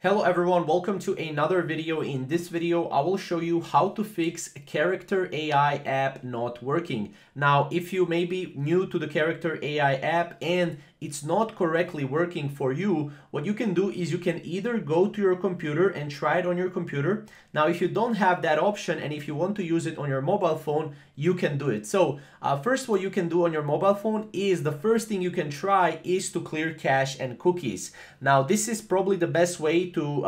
Hello everyone, welcome to another video. In this video, I will show you how to fix Character AI app not working. Now, if you may be new to the Character AI app and it's not correctly working for you, what you can do is you can either go to your computer and try it on your computer. Now, if you don't have that option and if you want to use it on your mobile phone, you can do it. So first, what you can do on your mobile phone is the first thing you can try is to clear cache and cookies. Now, this is probably the best way to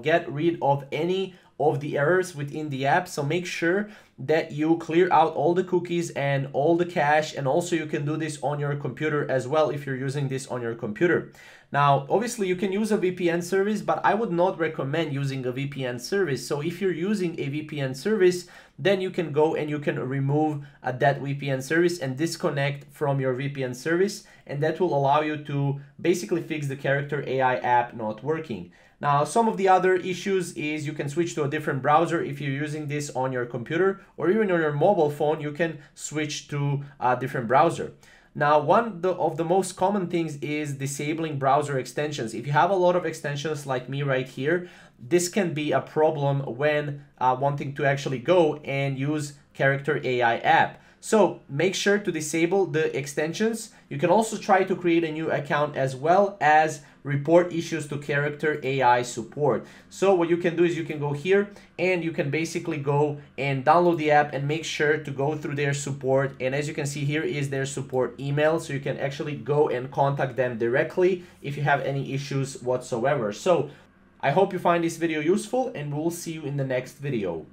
get rid of any of the errors within the app. So make sure that you clear out all the cookies and all the cache, and also you can do this on your computer as well if you're using this on your computer. Now, obviously you can use a VPN service, but I would not recommend using a VPN service. So if you're using a VPN service, then you can go and you can remove that VPN service and disconnect from your VPN service, and that will allow you to basically fix the Character AI app not working. Now, some of the other issues is you can switch to a different browser if you're using this on your computer, or even on your mobile phone, you can switch to a different browser. Now, one of the most common things is disabling browser extensions. If you have a lot of extensions like me right here, this can be a problem when wanting to actually go and use Character AI app. So make sure to disable the extensions. You can also try to create a new account as well as report issues to Character AI support. So what you can do is you can go here and you can basically go and download the app and make sure to go through their support. And as you can see, here is their support email. So you can actually go and contact them directly if you have any issues whatsoever. So I hope you find this video useful, and we'll see you in the next video.